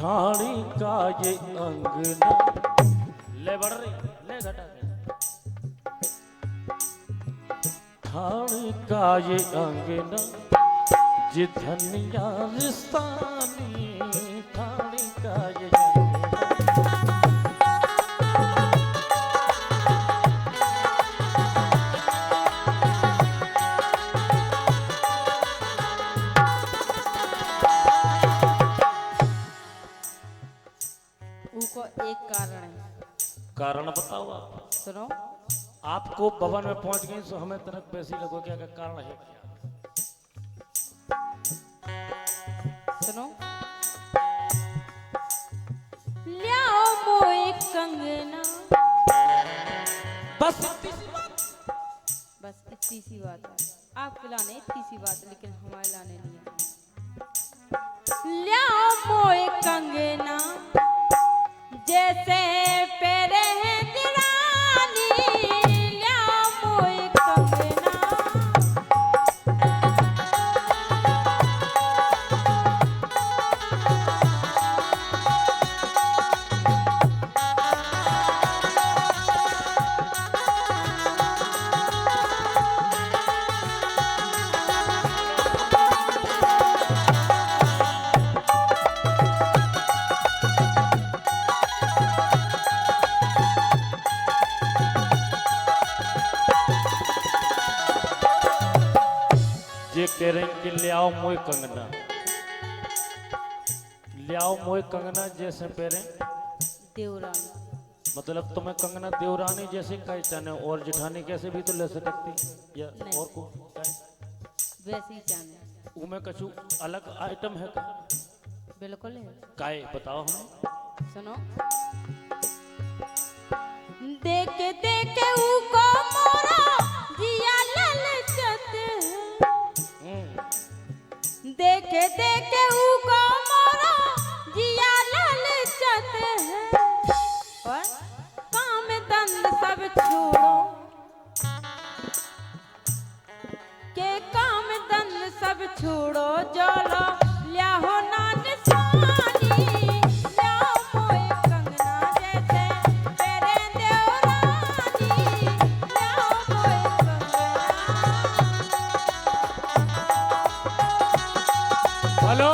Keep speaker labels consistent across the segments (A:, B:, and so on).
A: ठाणी का ये अंगना ले बढ़ रही ले घटा के ठाणी का ये अंगना जे धनिया रिश्तानी ठाणी का ये
B: एक कारण है।
A: कारण बताओ आप।
B: सुनो,
A: आपको भवन में पहुंच गई तो हमें तनक पैसी लगो क्या कारण है क्या?
B: सुनो, लियाओ मोए कंगना।
A: बस इतनी सी बात।
B: बस इतनी सी बात है। आपके लाने इतनी सी बात, लेकिन हमारे लाने नहीं है। लियाओ मोए कंगना जैसे पेरे हैं दीवानी, लियाओ मोए कंगना।
A: ये कह रहे हैं कि ले आओ मोए कंगना, ले आओ मोए कंगना जैसे पेरे
B: देवरानी।
A: मतलब तुम्हें कंगना देवरानी जैसे कहे चाहे और जिठानी कैसे भी तो ले सकती या
B: नहीं।
A: और को
B: वैसे ही जाने।
A: उमें कछु अलग आइटम है का?
B: बिल्कुल है।
A: काय बताओ हमें।
B: सुनो, देखे देखे उको मोरा जिया ललचत है। देखे देखे उको मोरा जिया ललचत है। और काम दंड सब छोड़ो के काम दंड सब छोड़ो, जोलो लियाहो ना निशानी, लियाओ मोए कंगना जैसे पेरे देवरानी, लियाओ मोए कंगना।
A: हेलो,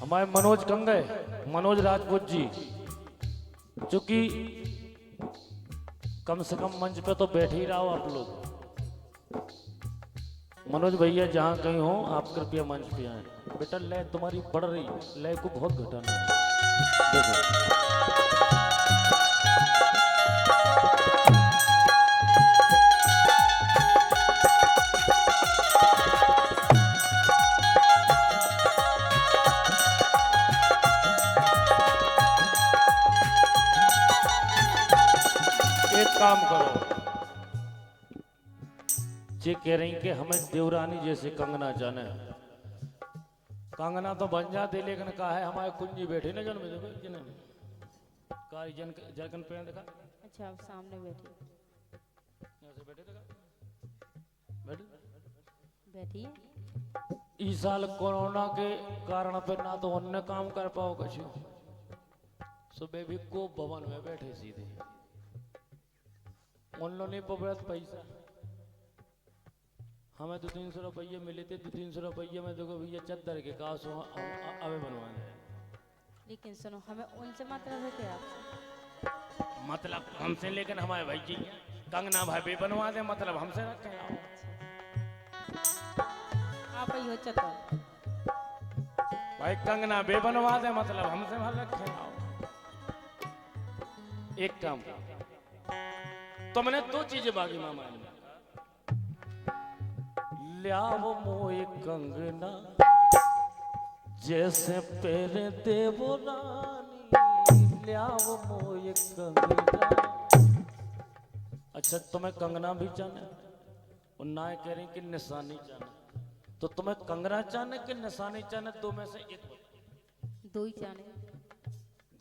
A: हमारे मनोज कंगे, मनोज राजपूत जी, चूंकि कम से कम मंच पे तो बैठ ही रहो आप लोग। मनोज भैया जहाँ कहीं हो आप कृपया मंच पे आए। बेटा लय तुम्हारी बढ़ रही, लय को बहुत घटाना है। देखो एक काम करो, ये कह रही कि हमें देवरानी जैसे कंगना जाना है। कंगना तो बन जाते लेकिन कहा है हमारे कुंजी बैठे ना जन में देखो जिन्हें कारी जन जरकन पे देखा।
B: अच्छा, आप सामने बैठिए।
A: ऐसे बैठे देखा बैठे
B: बैठिए।
A: इस साल कोरोना के कारण पे ना तो उनने काम कर पाओ कछु, सुबह भी को भवन में बैठे सीधे उन्होंने पबड़त पैसा हमें 200-300 रुपये मिले थे। 200-300 रुपये में देखो भैया चद्दर के काश अवे बनवाए।
B: लेकिन सुनो, हमें उनसे मतलब है कि आपसे?
A: मतलब हमसे, लेकिन हमारे भाई जी कंगना भाई भी बनवा दे, मतलब हमसे रखे आओ।
B: आप ही हो चतुर।
A: भाई कंगना बे बनवा दे, मतलब हमसे भर रखे आओ। एक काम तो मैंने दो चीजें बागी मामा ने लियाओ मोए कंगना जैसे पेरे देवरानी, लियाओ मोए कंगना। अच्छा, तुम्हें कंगना भी जाना और ना कह रही कि निशानी जाना, तो तुम्हें कंगना चाहने कि निशानी चाहने? दो में से एक।
B: दो ही जाने।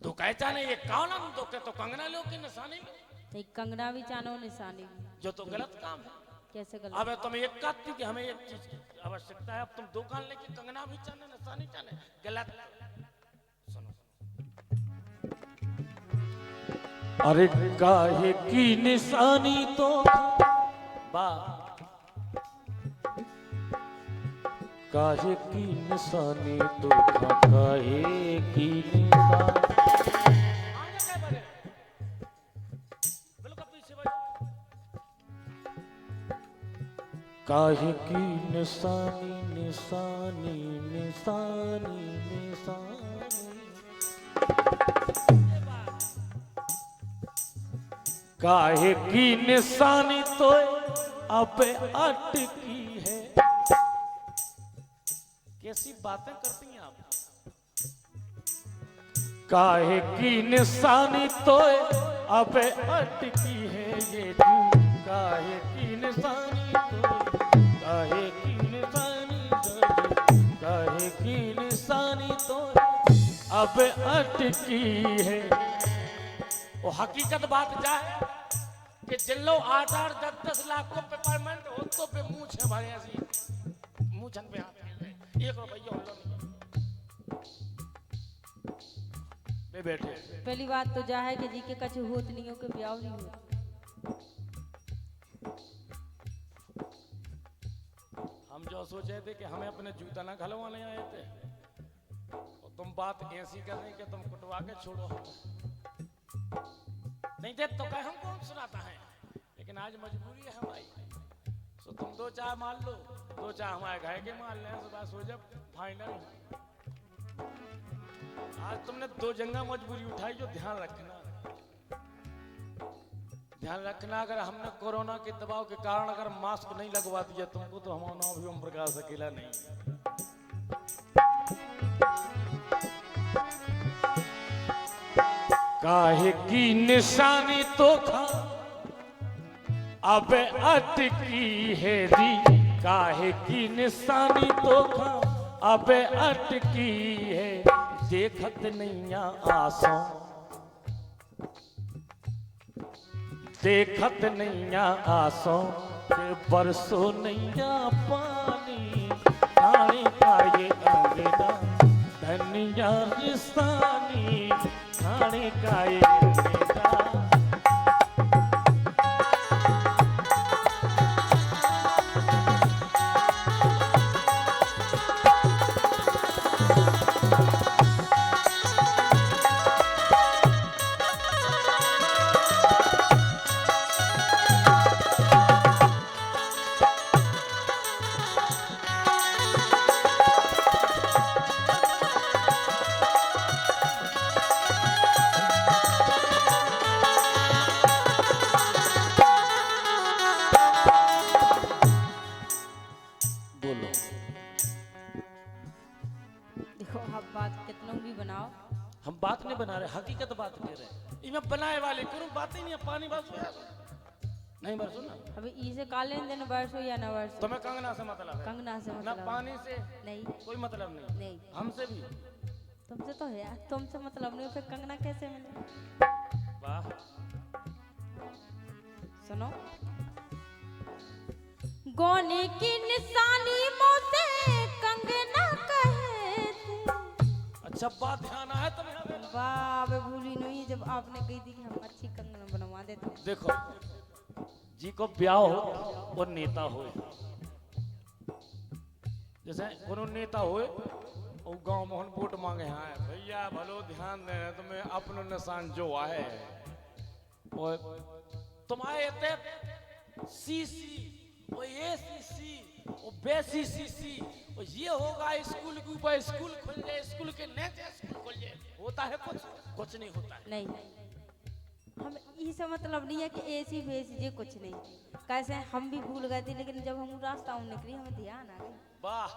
A: दो कहे चाहने, ये कौन हम दो के तो कंगना लो कि निशानी में?
B: एक कंगना भी जानो, निशानी भी।
A: जो तो गलत काम है।
B: कैसे गलत?
A: अब तुम्हें एक कहती कि हमें एक चीज आवश्यकता है? अब तुम दुकान लेके कंगना भी चाहने निशानी चाहने, गलत। सुनो, अरे काहे की निशानी तो बा, काहे की निशानी तो काहे की निशानी, काहे की निशानी निशानी निशानी निशानी, काहे की निशानी तो अब अटकी है। कैसी बातें करती हैं आप? काहे की निशानी तो अब अटकी है ये, काहे की निशानी तो, काहे की निशानी तो, काहे की निशानी तो अब अटकी है। वो हकीकत बात जाए कि जिलो 8-8 10-10 लाख को पेमेंट हो तो पे मुंह छे भरे ऐसी मुंह छन पे हाथ फेर 1 रुपया हो बे बैठे।
B: पहली बात तो जा है कि जी के कछ होत नहीं हो के ब्याह नहीं हो।
A: हम जो सोचे थे कि हमें अपने जूता ना घलवाने आए थे, और तुम बात ऐसी कर रही कि तुम कुटवा के छोड़ो। नहीं दे तो कह हम कौन सुनाता है, लेकिन आज मजबूरी है हमारी। सो तुम 2 चाय मान लो, 2 चाय हमारे घर के मान लें, सुबह सो जब फाइनल। आज तुमने 2 जंगा मजबूरी उठाई, जो ध्यान रखना, ध्यान रखना। अगर हमने कोरोना के दबाव के कारण अगर मास्क नहीं लगवा दिया तुमको, तो हमारा भी ओम प्रकाश अकेला नहीं। काहे की निशानी तो खा अब अटकी है री, काहे की निशानी तो खा अब अटकी है। देखत नैया आसों, देखत नैया आसों के बरसों नैया पानी, खाने का ये अंगना धनिया रिसानी, खाने का ये अंगना।
B: देखो आप बात कितनों भी बनाओ,
A: हम बात नहीं बना रहे, हकीकत बात कह रहे हैं। इनमें बनाए वाले करूं बात ही नहीं है। पानी बरसो या नहीं बरसो ना,
B: अभी इसे काले दिन वर्षो या न वर्षो,
A: तुम्हें कंगना से मतलब है,
B: कंगना से
A: ना
B: मतलब
A: पानी से
B: नहीं,
A: कोई मतलब नहीं।
B: नहीं
A: हमसे भी
B: तुमसे तो है, तुमसे मतलब नहीं, फिर कंगना कैसे मिले?
A: वाह,
B: सुनो, गोने की निशानी मोसे कंगना कहे थे।
A: अच्छा बात ध्यान आया तुम्हें हमें।
B: वाह वे भूली नहीं जब आपने कही थी कि हम अच्छी कंगना बनवा देते हैं।
A: देखो जी को ब्याह हो और नेता हो, जैसे कोनो नेता हो और गांव में वोट मांगे हैं, भैया भलो ध्यान दे तुम्हें अपनो निशान जो आए, और तुम्हारे इतने सीसी और ये सीसी और बेसी सीसी और ये होगा, स्कूल के ऊपर स्कूल खुल जाए, स्कूल के नीचे स्कूल खुल जाए, होता है कुछ? कुछ नहीं होता है।
B: नहीं, हम इसे मतलब नहीं है कि ऐसी वैसी ये कुछ नहीं, कैसे हम भी भूल गए थे, लेकिन जब हम रास्ता निकली हमें ध्यान आ गई।
A: वाह,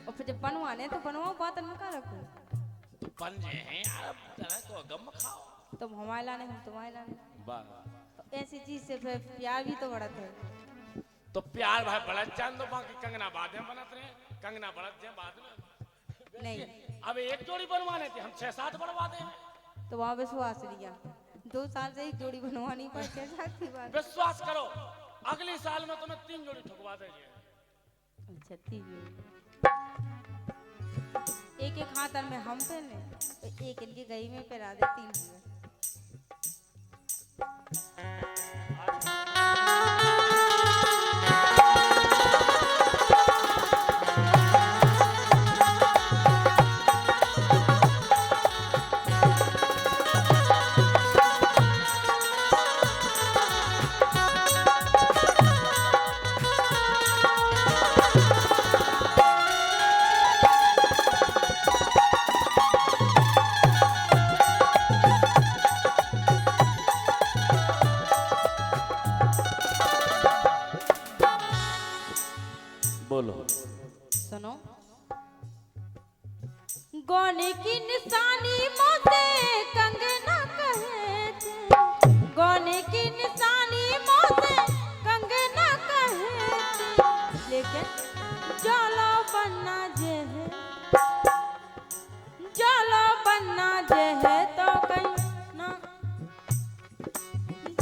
B: और फिर जब बनवाने तो बनवाओ, बात में का रखो,
A: तो बन जाए हैं यार, तरह को गम खाओ।
B: तुम हमारे लाने हम तुम्हारे लाने,
A: वाह,
B: तो ऐसी चीज से फिर प्यार भी तो बढ़त है।
A: तो प्यार भाई बढ़त जान दो, बाकी कंगना बाद में बनत रहे, कंगना बढ़त जाए बाद में
B: नहीं,
A: अब एक जोड़ी बनवाने थे, हम 6-7 बनवा दे।
B: तो वहाँ विश्वास लिया, 2 साल से एक जोड़ी बनवानी पर कैसा थी बात।
A: विश्वास करो, अगले साल में तुम्हें 3 जोड़ी ठुकवा देंगे।
B: अच्छा 3 एक एक हाथ में हम पहने, एक इनके गई में पहना दे 3 में।
A: बोलो।
B: सुनो, गौने की निशानी मोते कंगना कहे थे, गौने की निशानी मोते कंगना कहे थे, लेकिन जाला बनना जे है, जाला बनना जे है तो कहीं ना,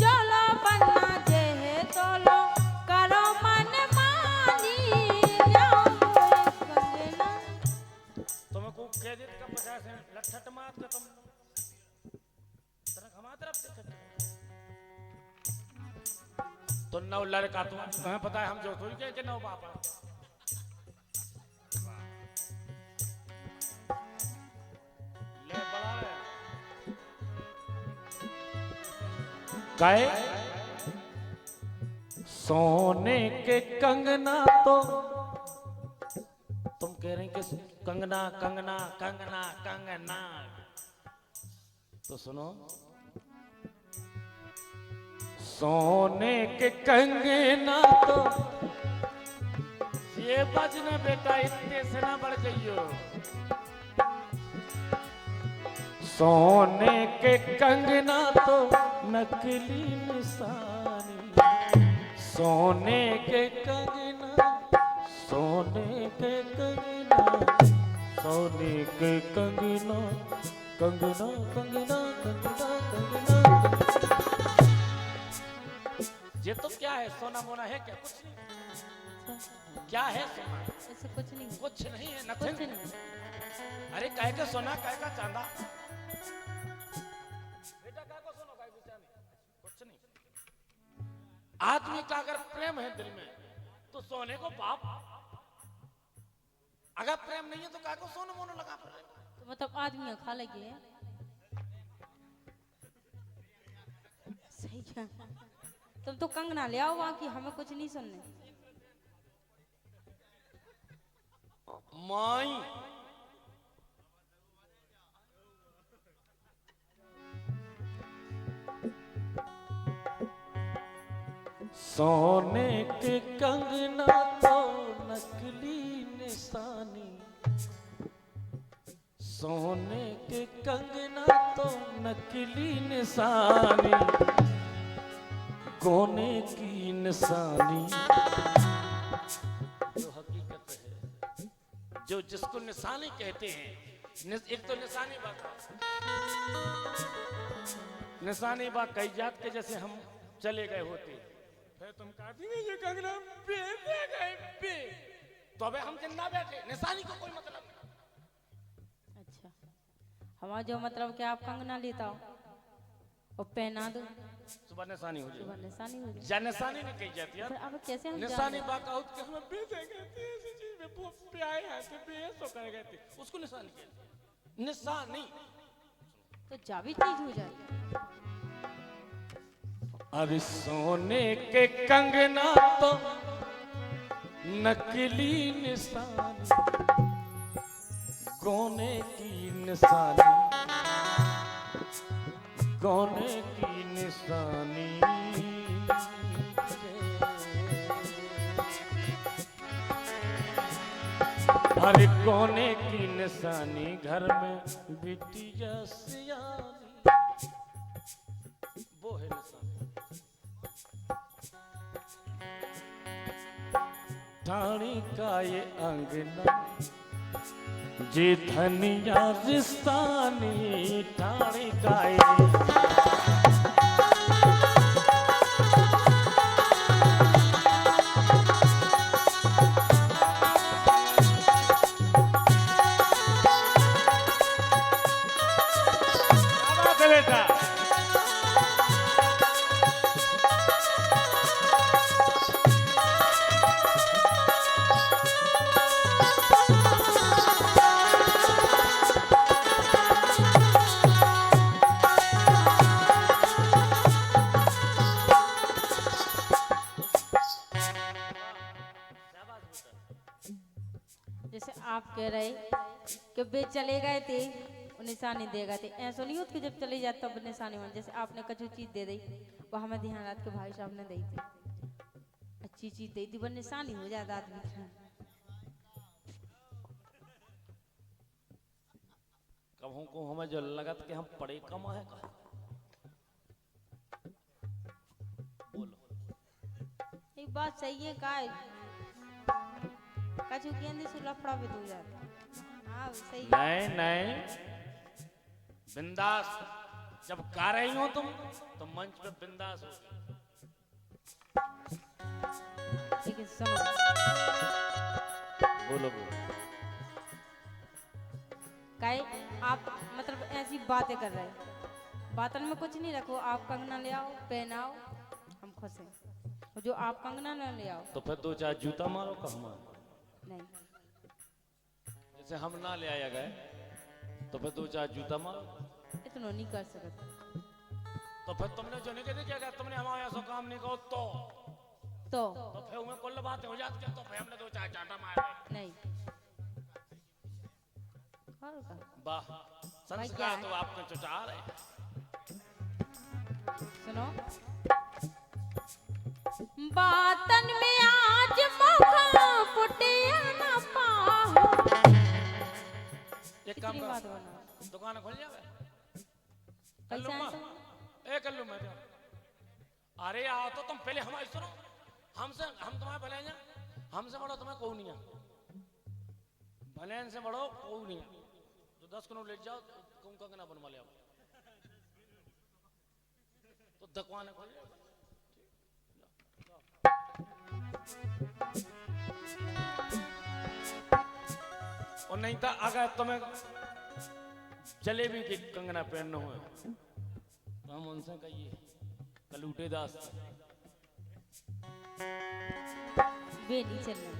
B: जाला बनना जे है तो लो करो मन मानी।
A: तुमको क्रेडिट का 50 है लठट मार के तुम तरह हमारी तरफ से तो 9 लड़का तुम्हें पता है हम जो थोड़ी कह के 9 बाप ले बड़ा है काहे सोने के कंगना तो तुम कह रहे हैं कि कंगना कंगना कंगना कंगना, तो सुनो सोने के कंगना तो ये बजना बेटा इतने से ना बढ़ जाइयो। सोने के कंगना तो नकली निशानी, सोने के कंगना, सोने के कंगना, सोने के कंगना, कंगना कंगना कंगना कंगना। ये तो क्या है, सोना मोना है क्या? कुछ नहीं। क्या है सोना?
B: ऐसे कुछ नहीं,
A: कुछ नहीं है,
B: कुछ
A: नथिंग।
B: नहीं।
A: अरे काहे का सोना, काहे का चांदा, बेटा काहे को सोना, काहे को चांदी, कुछ नहीं। आदमी का अगर प्रेम है दिल में तो सोने को बाप, अगर प्रेम नहीं है तो काहे को सोना मोना लगा पड़ा।
B: तो मतलब आदमी खा लगी है, सही क्या? तुम तो कंगना ले आओ वहां की, हमें कुछ नहीं सुनने।
A: माई सोने के कंगना तो नकली निशानी, सोने के कंगना तो नकली निशानी, कोने की निशानी जो हकीकत है, जो जिसको निशानी कहते हैं। एक तो निशानी बात, निशानी बात कई जात के जैसे हम चले गए होते, फिर तुम कहती नहीं ये कंगना बेचे गए बे, तो अबे हम जिंदा बैठे, निशानी को कोई मतलब नहीं।
B: अच्छा, हमारा जो मतलब कि आप कंगना लेता हो और पहना दो,
A: सुबह निशानी हो
B: सुबह
A: जाए,
B: निशानी हो जाए।
A: या निशानी नहीं कही जाती यार,
B: अब कैसे हम
A: निशानी
B: जाने?
A: बात आउट के हमें बेचे गए थे, ऐसी चीज में वो प्याए हैं तो बेसो कर गए थे, उसको निशानी कहते हैं। निशानी
B: तो जावी चीज हो जाए।
A: अरे सोने के कंगना तो नकली निशानी, गोने की निशानी, गोने की निशानी। अरे गोने की निशानी घर में बिटिया सियानी, वो है निशानी। ठाणी का ये अंगना जी धनिया रिश्तानी, ठाणी का ये
B: आप कह रहे कि वे चले गए थे वो निशानी दे गए थे, ऐसा नहीं होता कि जब चले जाते तब निशानी बन, जैसे आपने कछु चीज दे दी वो हमें ध्यान रात के भाई साहब ने दी थी, अच्छी चीज दी थी वो निशानी हो जाता आदमी की।
A: कभों को हमें जो लगत कि हम पढ़े कम है का बोलो।
B: एक बात सही है का कछु केंद्र से लफड़ा भी हो जाता। हाँ सही है।
A: नहीं नहीं, बिंदास जब गा रही हो तुम तो मंच पे बिंदास हो।
B: लेकिन सुनो,
A: बोलो बोलो।
B: काहे आप मतलब ऐसी बातें कर रहे हैं, बातन में कुछ नहीं रखो, आप कंगना ले आओ पहनाओ हम खुश हैं, और जो आप कंगना न ले आओ
A: तो फिर दो चार जूता मारो का हमारा,
B: नहीं।
A: जैसे हम ना ले आया गए तो फिर दो चार जूता मारो।
B: इतना नहीं कर सकते।
A: तो फिर तुमने जो नहीं कहते क्या तुमने हमारे ऐसा काम नहीं कहो
B: तो
A: फिर उनमें कुल बातें हो जाती है, तो फिर हमने दो चार चाटा मारे।
B: नहीं और का
A: वाह,
B: क्या
A: संस्कार
B: है?
A: तो आपने चुचा रहे।
B: सुनो, बातन में आज मौका फुटे ना पाऊं।
A: एक काम
B: कितनी
A: कर,
B: बात बना
A: दुकान खोल जावे
B: कैसा है
A: ए कल्लू मैं तो। अरे आओ तो तुम पहले हमारी सुनो, हम तुम्हारे भले हैं, हमसे बड़ो तुम्हें कोई नहीं है, भले से बड़ो कोई नहीं है। तो 10 किलो ले जाओ तुम कंगना बनवा ले आओ, तो दुकान खोल जाओ। और नहीं था अगर तुम्हें जलेबी की कंगना पहनना हो तो हम उनसे कहिए कलूटे दास
B: वे नहीं चलना।